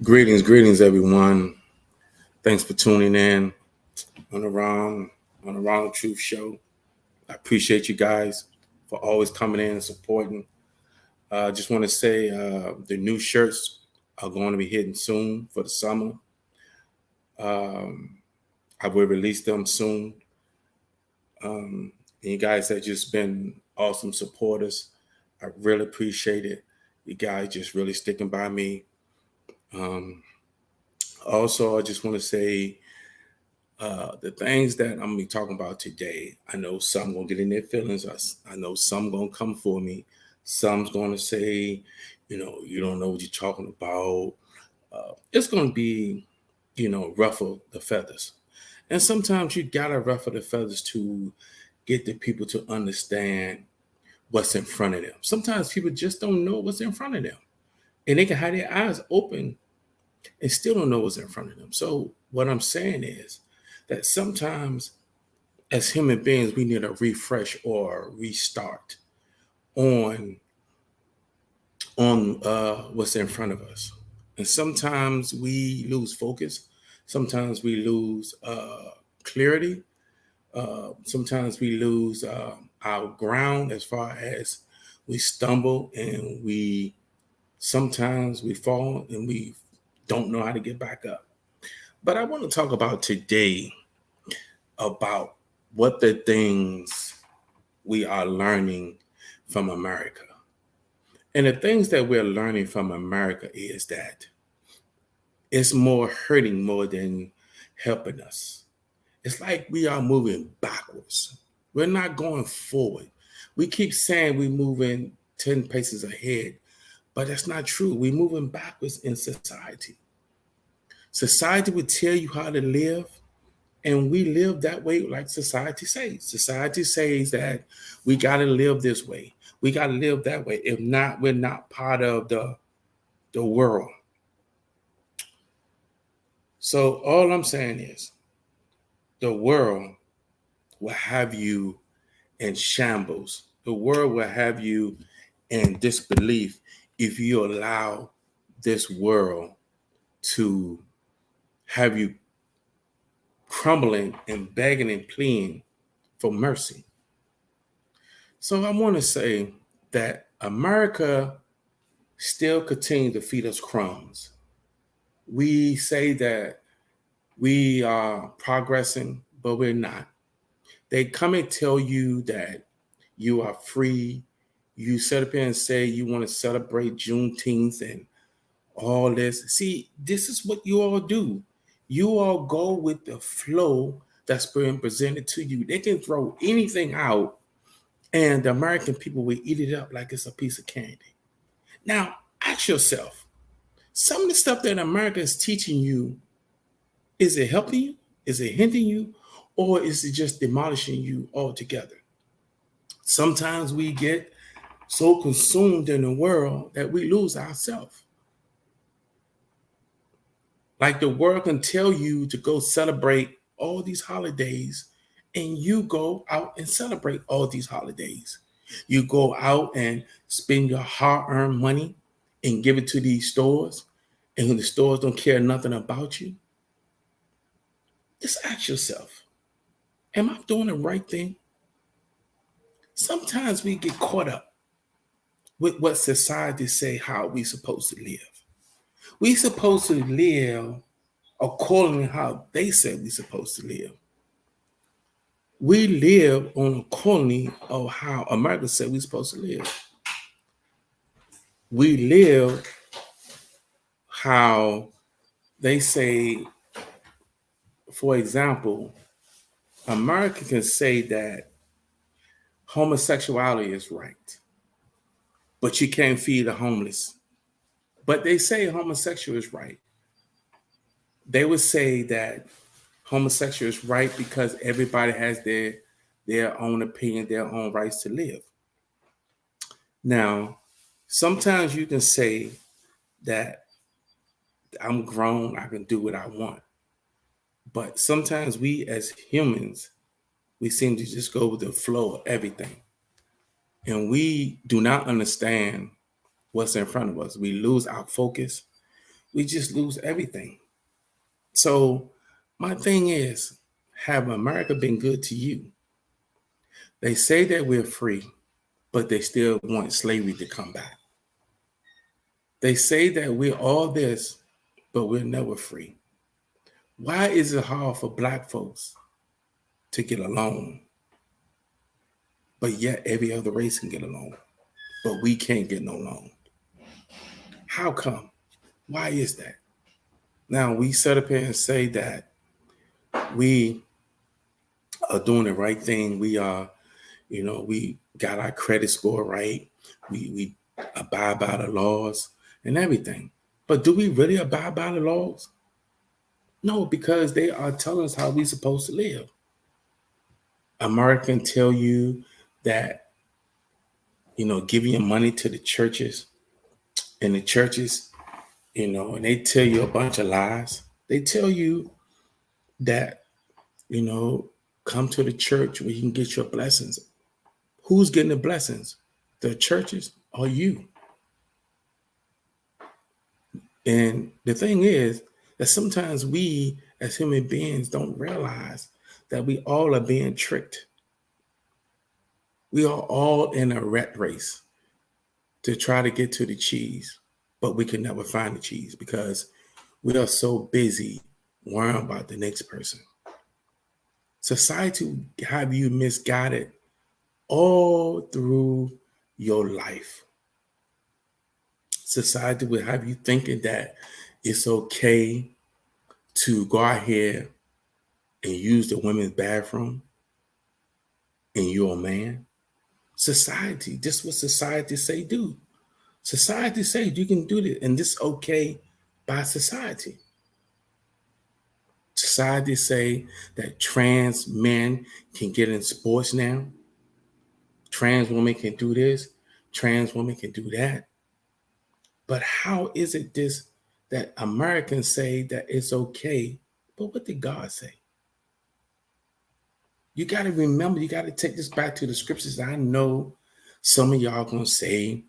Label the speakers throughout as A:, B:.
A: Greetings, everyone. Thanks for tuning in on the Wrong Truth Show. I appreciate you guys for always coming in and supporting. I just want to say the new shirts are going to be hitting soon for the summer. Um, I will release them soon. And you guys have just been awesome supporters. I really appreciate it. You guys just really sticking by me. Um, Also, I just want to say the things that I'm gonna be talking about today. I know some gonna get in their feelings. I know some gonna come for me. Some's gonna say, you don't know what you're talking about. It's gonna be, ruffle the feathers. And sometimes you gotta ruffle the feathers to get the people to understand what's in front of them. Sometimes people just don't know what's in front of them, and they can have their eyes open and still don't know what's in front of them. So what I'm saying is that sometimes as human beings, we need a refresh or restart on what's in front of us. And sometimes we lose focus. Sometimes we lose clarity. Sometimes we lose our ground as far as we stumble and sometimes we fall and we don't know how to get back up. But I want to talk about today about what the things we are learning from America. And the things that we're learning from America is that it's more hurting more than helping us. It's like we are moving backwards. We're not going forward. We keep saying we're moving 10 paces ahead, but that's not true. We're moving backwards in society. Society would tell you how to live, and we live that way like society says. Society says that we got to live this way. We got to live that way. If not, we're not part of the world. So all I'm saying is the world will have you in shambles. The world will have you in disbelief if you allow this world to have you crumbling and begging and pleading for mercy. So I want to say that America still continues to feed us crumbs. We say that we are progressing, but we're not. They come and tell you that you are free. You sit up here and say you want to celebrate Juneteenth and all this. See, this is what you all do. You all go with the flow that's being presented to you. They can throw anything out and the American people will eat it up like it's a piece of candy. Now, ask yourself, some of the stuff that America is teaching you, is it helping you? Is it hindering you? Or is it just demolishing you altogether? Sometimes we get so consumed in the world that we lose ourselves. Like the world can tell you to go celebrate all these holidays, and you go out and celebrate all these holidays. You go out and spend your hard-earned money and give it to these stores, and when the stores don't care nothing about you, just ask yourself, am I doing the right thing? Sometimes we get caught up with what society say how we supposed to live. We supposed to live according to how they say we supposed to live. We live on accordingly of how America said we're supposed to live. We live how they say, for example, America can say that homosexuality is right, but you can't feed the homeless. But they say homosexual is right. They would say that homosexual is right because everybody has their own opinion, their own rights to live. Now, sometimes you can say that I'm grown, I can do what I want. But sometimes we as humans, we seem to just go with the flow of everything. And we do not understand what's in front of us. We lose our focus. we just lose everything. So my thing is, have America been good to you? They say that we're free, but they still want slavery to come back. They say that we're all this, but we're never free. Why is it hard for Black folks to get along, but yet every other race can get along, but we can't get no along? How come? Why is that? Now we sit up here and say that we are doing the right thing. We are, we got our credit score right. We abide by the laws and everything. But do we really abide by the laws? No, because they are telling us how we're supposed to live. American tell you that, giving your money to the churches, and the churches, and they tell you a bunch of lies. They tell you that, come to the church where you can get your blessings. Who's getting the blessings? The churches or you? And the thing is that sometimes we as human beings don't realize that we all are being tricked. We are all in a rat race to try to get to the cheese, but we can never find the cheese because we are so busy worrying about the next person. Society will have you misguided all through your life. Society will have you thinking that it's okay to go out here and use the women's bathroom and you're a man. Society, this is what society say do. Society say you can do this, and this is okay by society. Society say that trans men can get in sports now. Trans women can do this. Trans women can do that. But how is it this that Americans say that it's okay, but what did God say? You got to remember, you got to take this back to the scriptures. I know some of y'all going to say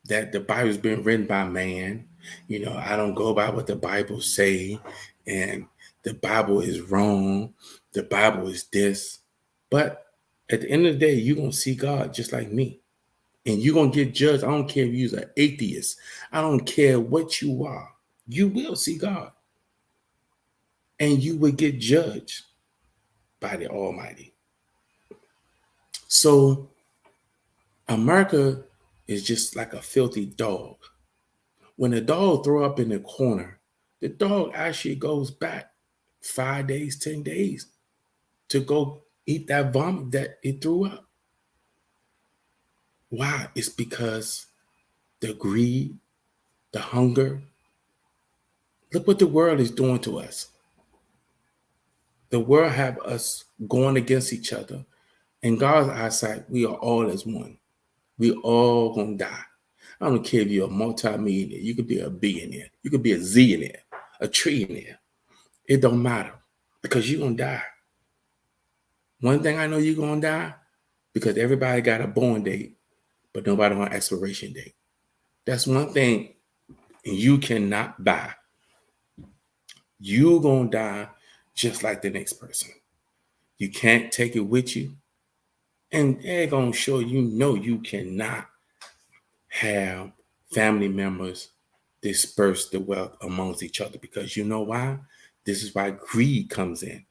A: that the Bible's been written by man. I don't go by what the Bible say, and the Bible is wrong. The Bible is this. But at the end of the day, you're going to see God just like me. And you're going to get judged. I don't care if you're an atheist. I don't care what you are. You will see God. And you will get judged by the Almighty. So America is just like a filthy dog. When a dog throw up in the corner, the dog actually goes back 5 days, 10 days to go eat that vomit that it threw up. Why? It's because the greed, the hunger. Look what the world is doing to us. The world have us going against each other. In God's eyesight, we are all as one. We all gonna die. I don't care if you're a multi-millionaire. You could be a billionaire. You could be a zillionaire, a trillionaire. It don't matter because you're gonna die. One thing I know you're gonna die because everybody got a born date, but nobody on expiration date. That's one thing you cannot buy. You're gonna die just like the next person. You can't take it with you. And they're gonna show you cannot have family members disperse the wealth amongst each other because you know why? This is why greed comes in.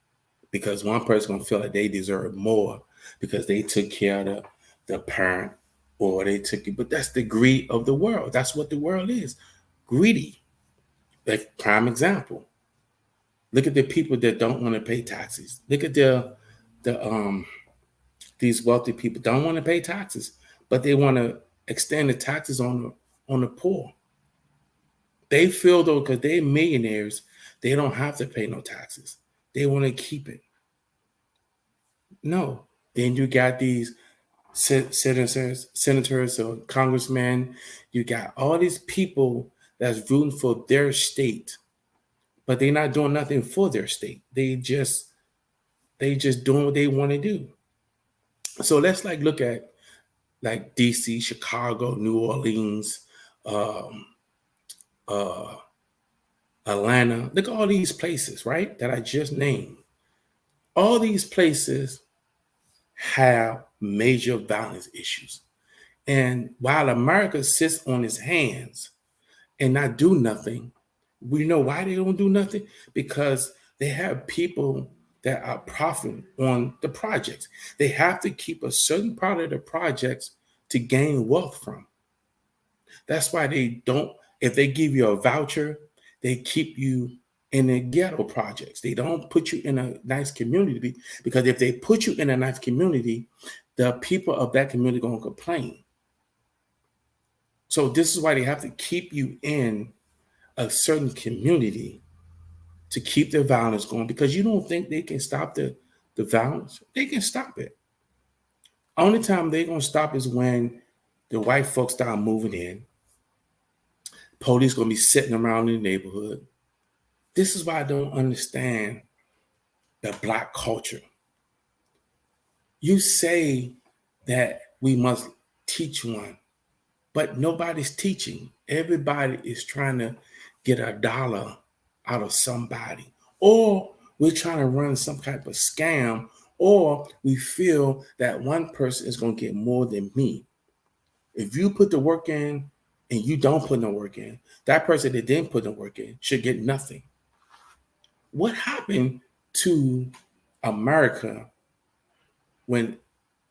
A: Because one person gonna feel like they deserve more because they took care of the parent or they took it. But that's the greed of the world. That's what the world is. Greedy. Like prime example. Look at the people that don't want to pay taxes. Look at these wealthy people don't want to pay taxes, but they want to extend the taxes on the poor. They feel though, because they're millionaires, they don't have to pay no taxes. They want to keep it. No. Then you got these senators or congressmen. You got all these people that's rooting for their state, but they're not doing nothing for their state. They just doing what they want to do. So let's look at DC, Chicago, New Orleans, Atlanta. Look at all these places, right? That I just named. All these places have major violence issues. And while America sits on its hands and not do nothing, we know why they don't do nothing? Because they have people that are profiting on the projects. They have to keep a certain part of the projects to gain wealth from. That's why they don't, if they give you a voucher, they keep you in the ghetto projects. They don't put you in a nice community because if they put you in a nice community, the people of that community are going to complain. So this is why they have to keep you in a certain community to keep the violence going, because you don't think they can stop the violence. They can stop it. Only time they're going to stop is when the white folks start moving in. Police going to be sitting around in the neighborhood. This is why I don't understand the Black culture. You say that we must teach one, but nobody's teaching. Everybody is trying to get a dollar out of somebody, or we're trying to run some type of scam, or we feel that one person is going to get more than me. If you put the work in and you don't put no work in, that person that didn't put the work in should get nothing. What happened to America when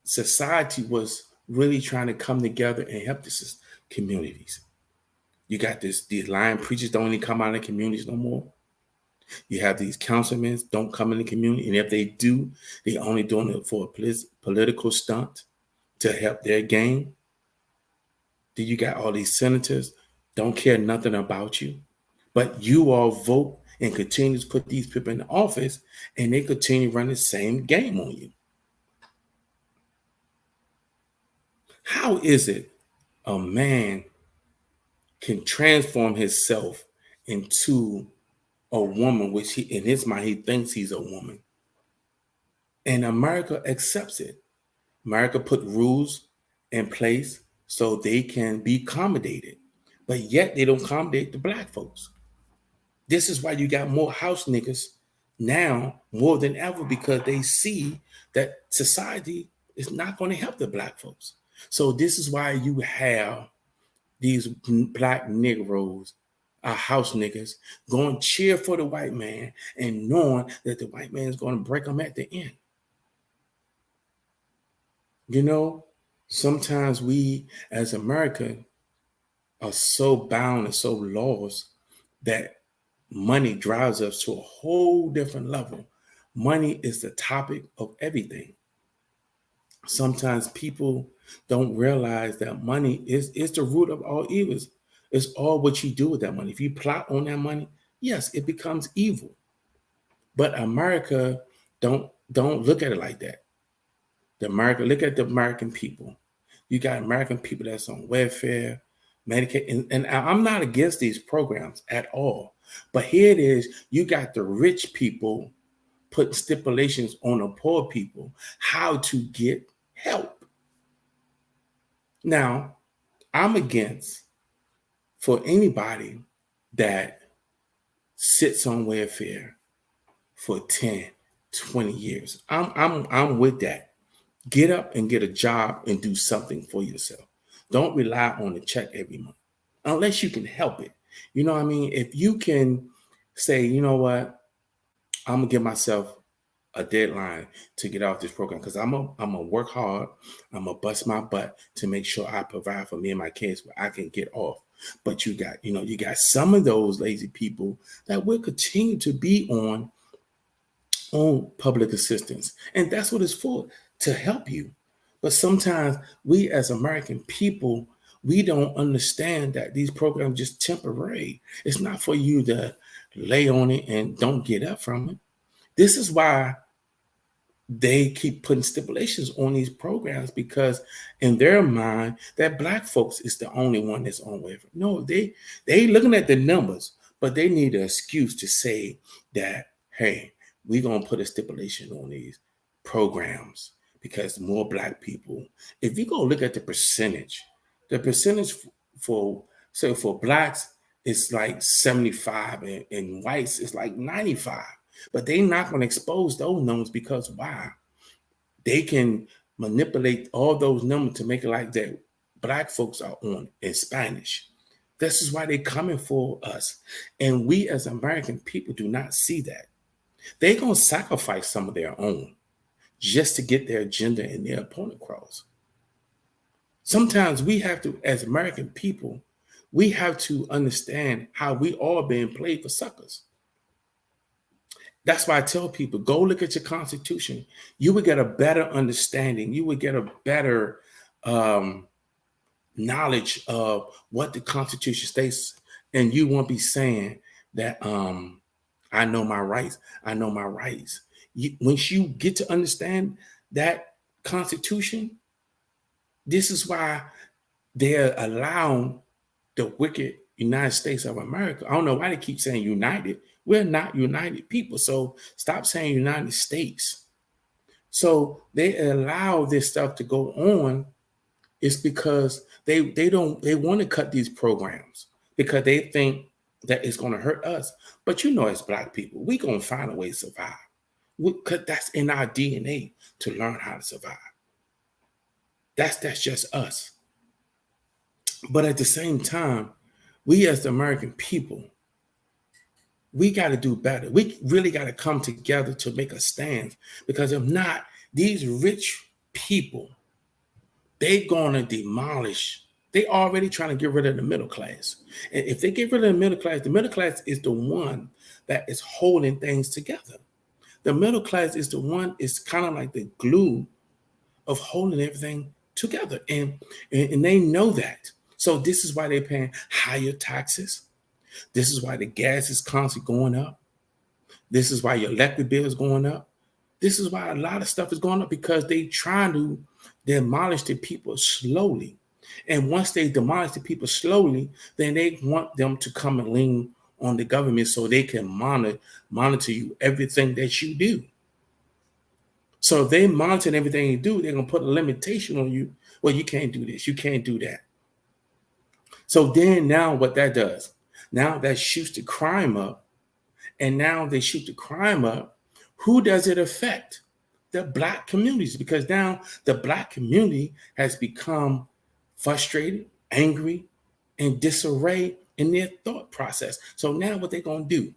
A: society was really trying to come together and help these communities? You got these lying preachers don't even come out of communities no more. You have these councilmen don't come in the community, and if they do, they only doing it for a political stunt to help their gain. Then you got all these senators don't care nothing about you, but you all vote and continue to put these people in the office, and they continue running the same game on you. How is it a man can transform himself into a woman, which he in his mind he thinks he's a woman, and America accepts it? America put rules in place so they can be accommodated, but yet they don't accommodate the Black folks. This is why you got more house niggas now more than ever, because they see that society is not going to help the Black folks. So this is why you have these Black Negroes, house niggas, going cheer for the white man and knowing that the white man is going to break them at the end. You know, sometimes we as America are so bound and so lost that money drives us to a whole different level. Money is the topic of everything. Sometimes people don't realize that money is the root of all evils. It's all what you do with that money. If you plot on that money, yes, it becomes evil. But America don't look at it like that. Look at the American people. You got American people that's on welfare, Medicaid, and I'm not against these programs at all. But here it is, you got the rich people putting stipulations on the poor people how to get help. Now, I'm against for anybody that sits on welfare for 10, 20 years. I'm with that. Get up and get a job and do something for yourself. Don't rely on the check every month unless you can help it. You know what I mean? If you can say, you know what, I'm gonna give myself a deadline to get off this program because I'm gonna work hard. I'm gonna bust my butt to make sure I provide for me and my kids where I can get off. But you got some of those lazy people that will continue to be on public assistance, and that's what it's for, to help you. But sometimes we as American people, we don't understand that these programs are just temporary. It's not for you to lay on it and don't get up from it. This is why they keep putting stipulations on these programs, because in their mind that Black folks is the only one that's on waiver. No, they looking at the numbers, but they need an excuse to say that, hey, we're gonna put a stipulation on these programs because more Black people. If you go look at the percentage for Blacks it's like 75, and whites is like 95. But they're not going to expose those numbers because why? They can manipulate all those numbers to make it like that black folks are on in Spanish. This is why they're coming for us. And we as American people do not see that. They're going to sacrifice some of their own just to get their agenda and their opponent across. Sometimes we have to, as American people, we have to understand how we all being played for suckers. That's why I tell people, go look at your Constitution. You would get a better understanding. You would get a better knowledge of what the Constitution states, and you won't be saying that I know my rights. I know my rights. Once you get to understand that Constitution, this is why they're allowing the wicked United States of America. I don't know why they keep saying united. We're not united people. So stop saying United States. So they allow this stuff to go on. It's because they want to cut these programs because they think that it's going to hurt us. But as black people, we're going to find a way to survive. Because that's in our DNA to learn how to survive. That's just us. But at the same time, we as the American people, we got to do better. We really got to come together to make a stand, because if not, these rich people, they're going to demolish. They already trying to get rid of the middle class. And if they get rid of the middle class is the one that is holding things together. The middle class is the one, is kind of like the glue of holding everything together. And they know that. So this is why they're paying higher taxes. This is why the gas is constantly going up. This is why your electric bill is going up. This is why a lot of stuff is going up, because they trying to demolish the people slowly. And once they demolish the people slowly, then they want them to come and lean on the government so they can monitor you, everything that you do. So if they monitor everything you do, they're going to put a limitation on you. Well, you can't do this. You can't do that. So then now what that does, now that shoots the crime up. And now they shoot the crime up. Who does it affect? The black communities, because now the black community has become frustrated, angry, and disarray in their thought process. So now what they're going to do,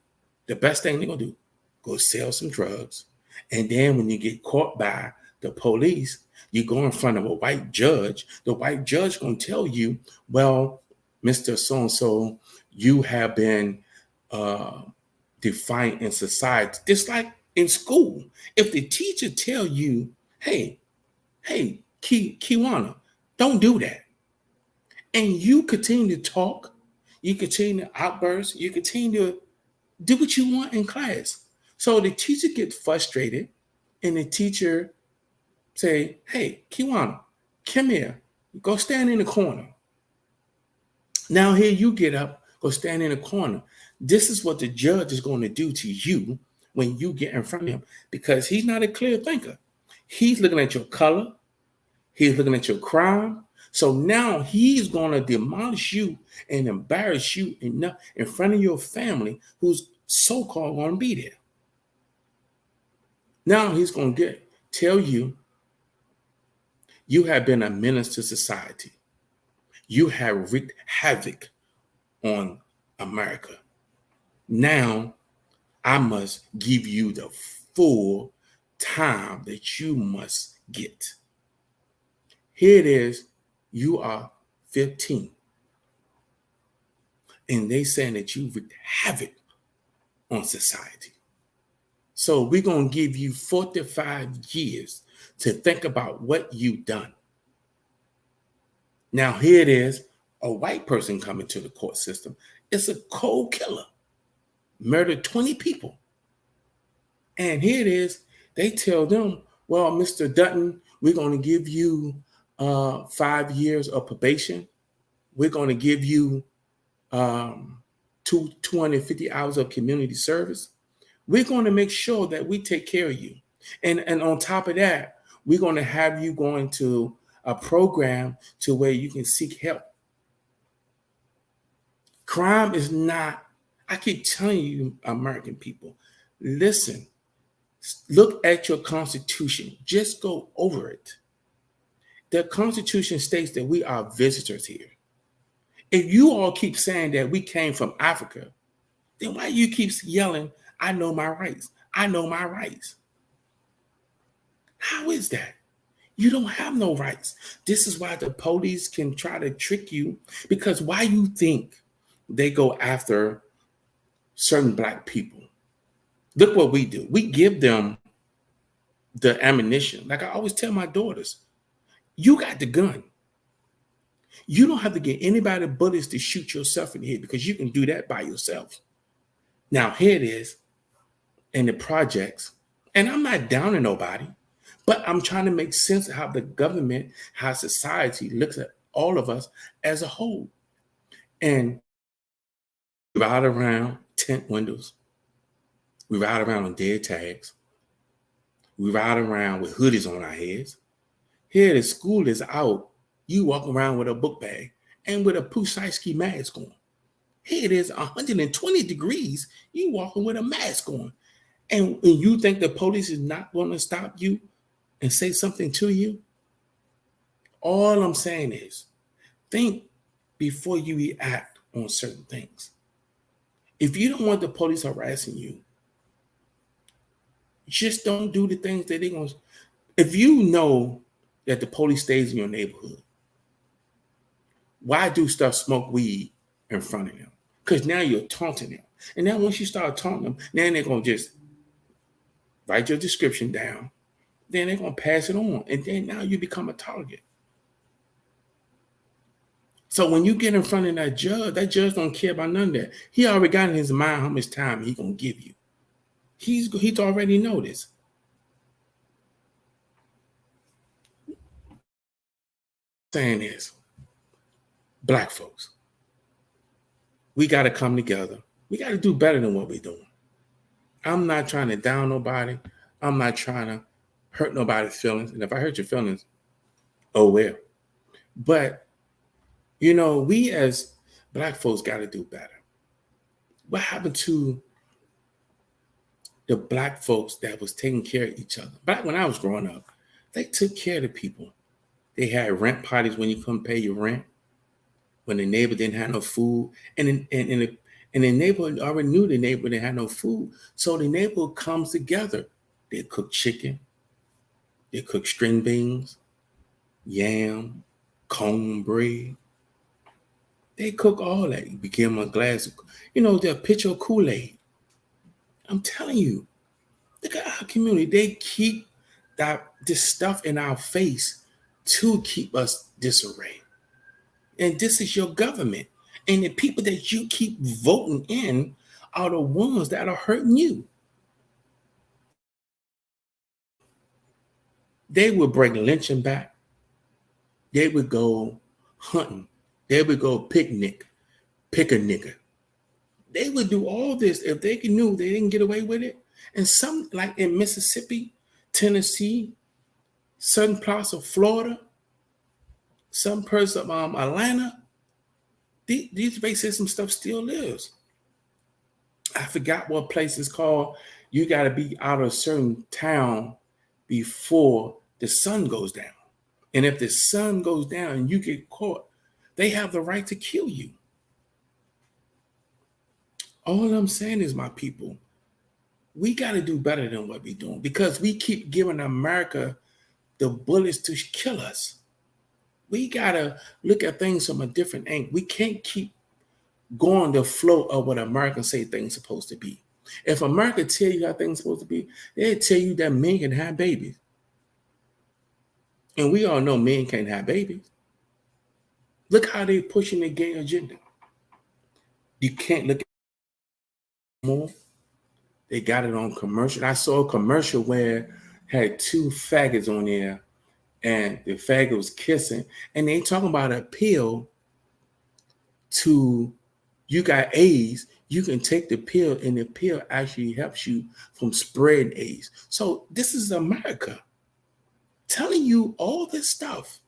A: the best thing they're going to do, go sell some drugs. And then when you get caught by the police, you go in front of a white judge. The white judge going to tell you, well, Mr. So-and-so, you have been defiant in society. Just like in school, if the teacher tell you, hey, Kiwana, don't do that, and you continue to talk, you continue to outburst, you continue to do what you want in class. So the teacher gets frustrated, and the teacher say, hey, Kiwana, come here, go stand in the corner. Now here you get up, go stand in the corner. This is what the judge is going to do to you when you get in front of him, because he's not a clear thinker. He's looking at your color. He's looking at your crime. So now he's going to demolish you and embarrass you in front of your family, who's so-called going to be there. Now he's going to tell you, you have been a menace to society. You have wreaked havoc on America. Now I must give you the full time that you must get. Here it is. You are 15. And they saying that you wreaked havoc on society. So we're going to give you 45 years to think about what you've done. Now here it is, a white person coming to the court system. It's a cold killer. Murdered 20 people. And here it is, they tell them, well, Mr. Dutton, we're going to give you 5 years of probation. We're going to give you 250 hours of community service. We're going to make sure that we take care of you. And on top of that, we're going to have you going to a program to where you can seek help. Crime is not, I keep telling you, American people, listen, look at your Constitution. Just go over it. The Constitution states that we are visitors here. If you all keep saying that we came from Africa, then why you keep yelling, I know my rights? I know my rights. How is that? You don't have no rights. This is why the police can try to trick you, because why you think they go after certain Black people? Look what we do. We give them the ammunition. Like I always tell my daughters, you got the gun. You don't have to get anybody bullets to shoot yourself in the head, because you can do that by yourself. Now, here it is in the projects, and I'm not downing nobody, but I'm trying to make sense of how the government, how society looks at all of us as a whole. And we ride around tent windows. We ride around on dead tags. We ride around with hoodies on our heads. Here, the school is out. You walk around with a book bag and with a Pushaisky mask on. Here it is 120 degrees. You walking with a mask on. And you think the police is not going to stop you and say something to you? All I'm saying is think before you react on certain things. If you don't want the police harassing you, just don't do the things that they're going to. If you know that the police stays in your neighborhood, why do stuff smoke weed in front of them? Because now you're taunting them. And then once you start taunting them, then they're going to just write your description down. Then they're going to pass it on. And then now you become a target. So when you get in front of that judge don't care about none of that. He already got in his mind how much time he's going to give you. He's already know this. Saying is, Black folks, we got to come together. We got to do better than what we're doing. I'm not trying to down nobody. I'm not trying to hurt nobody's feelings. And if I hurt your feelings, oh well. But, you know, we as Black folks got to do better. What happened to the Black folks that was taking care of each other? Back when I was growing up, they took care of the people. They had rent parties when you couldn't pay your rent, when the neighbor didn't have no food. And the neighborhood already knew the neighbor didn't have no food. So the neighborhood comes together. They cook chicken. They cook string beans, yam, cornbread. They cook all that. You give them a glass of, their pitcher of Kool-Aid. I'm telling you, look at our community. They keep this stuff in our face to keep us disarray. And this is your government. And the people that you keep voting in are the ones that are hurting you. They would bring lynching back. They would go hunting. They would go pick a nigga. They would do all this if they knew they didn't get away with it. And some, like in Mississippi, Tennessee, certain parts of Florida, some parts of Atlanta, these racism stuff still lives. I forgot what place it's called. You got to be out of a certain town before the sun goes down. And if the sun goes down and you get caught, they have the right to kill you. All I'm saying is, my people, we got to do better than what we're doing, because we keep giving America the bullets to kill us. We got to look at things from a different angle. We can't keep going the flow of what Americans say things supposed to be. If America tell you how things supposed to be, they tell you that men can have babies. And we all know men can't have babies. Look how they're pushing the gay agenda. You can't look at it more. They got it on commercial. I saw a commercial where had two faggots on there, and the faggot was kissing, and they talking about a pill to, you got AIDS, you can take the pill, and the pill actually helps you from spreading AIDS. So this is America telling you all this stuff.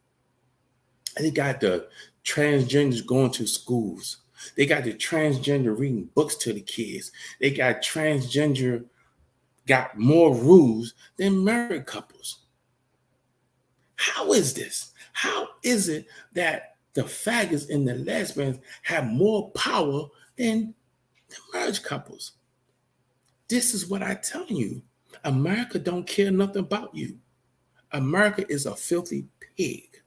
A: And they got the transgenders going to schools. They got the transgender reading books to the kids. They got transgender, got more rules than married couples. How is this? How is it that the faggots and the lesbians have more power than the marriage couples? This is what I tell you. America don't care nothing about you. America is a filthy pig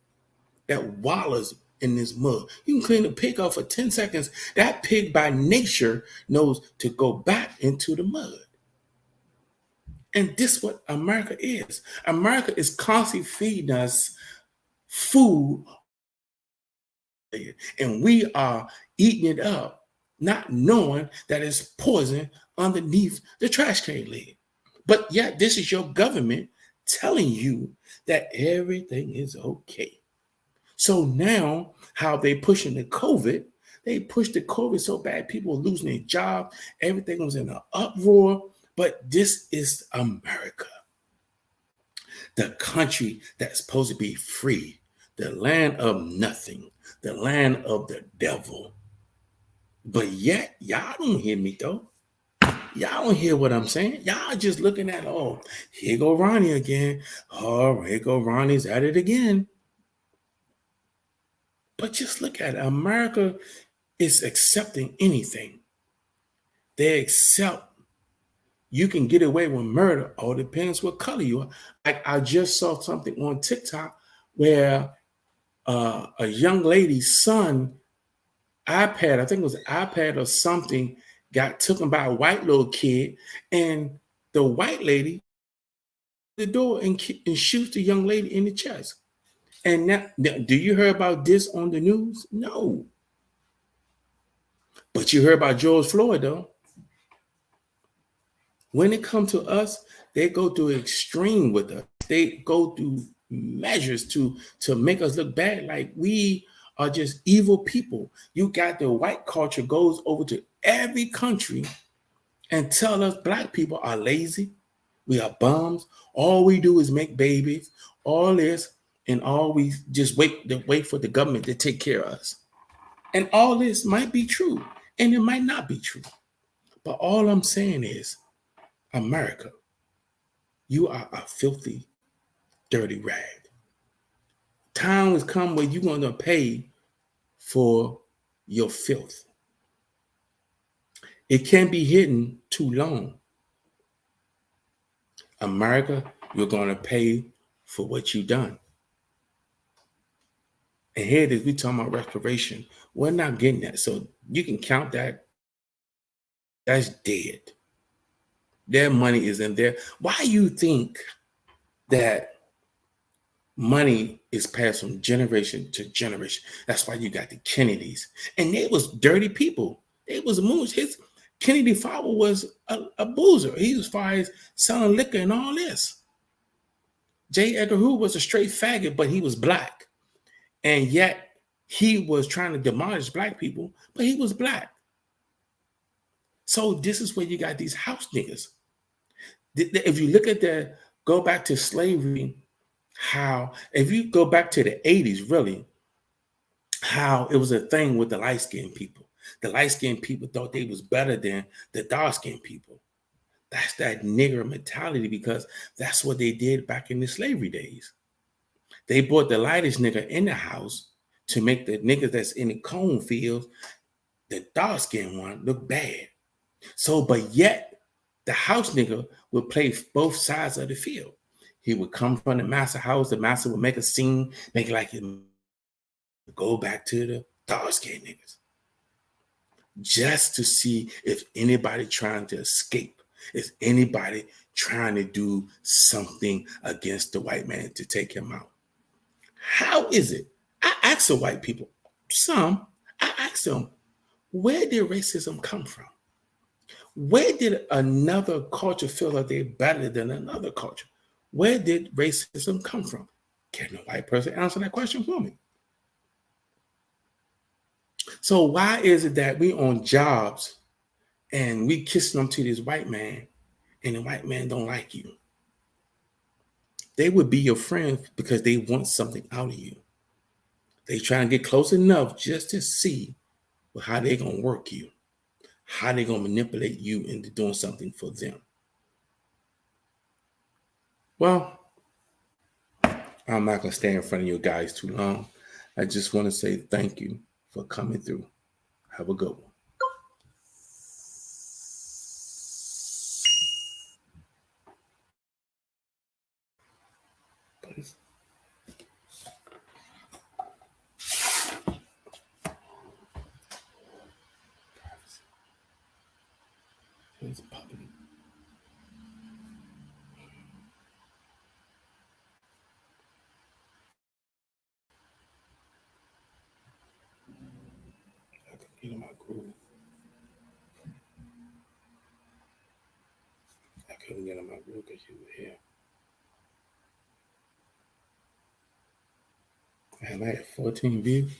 A: that wallows in this mud. You can clean the pig off for 10 seconds. That pig by nature knows to go back into the mud. And this is what America is. America is constantly feeding us food, and we are eating it up, not knowing that it's poison underneath the trash can lid. But yet, this is your government telling you that everything is okay. So now, how they pushing the COVID, they pushed the COVID so bad, people were losing their job, everything was in an uproar. But this is America, the country that's supposed to be free, the land of nothing, the land of the devil. But yet, y'all don't hear me though. Y'all don't hear what I'm saying. Y'all just looking at, oh, here go Ronnie again. Oh, here go Ronnie's at it again. But just look at it. America is accepting anything. They accept you can get away with murder. All depends what color you are. Like I just saw something on TikTok where a young lady's son iPad, I think it was an iPad or something, got taken by a white little kid, and the white lady the door and shoots the young lady in the chest. And now, do you hear about this on the news? No. But you heard about George Floyd, though. When it comes to us, they go to extreme with us. They go through measures to make us look bad, like we are just evil people. You got the white culture goes over to every country and tell us black people are lazy. We are bums. All we do is make babies. All this, and all we just wait for the government to take care of us. And all this might be true, and it might not be true. But all I'm saying is, America, you are a filthy, dirty rag. Time has come where you're going to pay for your filth. It can't be hidden too long. America, you're going to pay for what you've done. And here it is, we talking about restoration. We're not getting that. So you can count that. That's dead. Their money is in there. Why you think that money is passed from generation to generation? That's why you got the Kennedys. And they was dirty people. They was moons. His Kennedy father was a boozer. He was far as selling liquor and all this. J. Edgar Hoover was a straight faggot, but he was black. And yet he was trying to demolish black people, but he was black. So this is where you got these house niggas. If you look at go back to slavery, if you go back to the 80s, really, how it was a thing with the light-skinned people. The light-skinned people thought they was better than the dark-skinned people. That's that nigger mentality, because that's what they did back in the slavery days. They brought the lightest nigger in the house to make the niggas that's in the corn fields, the dark-skinned one, look bad. So, but yet, the house nigga would play both sides of the field. He would come from the master house. The master would make a scene, make like him go back to the dark-skinned niggas, just to see if anybody trying to escape, if anybody trying to do something against the white man to take him out. How is it? I asked the white people, I asked them, where did racism come from? Where did another culture feel that they're better than another culture? Where did racism come from? Can a white person answer that question for me? So why is it that we on jobs and we kissing them to this white man and the white man don't like you? They would be your friend because they want something out of you. They try to get close enough just to see with how they're gonna work you, how they're gonna manipulate you into doing something for them. Well, I'm not gonna stay in front of you guys too long. I just want to say thank you for coming through. Have a good one. It's public. I can get in my groove. I couldn't get in my groove because you were here. Man, I had 14 views.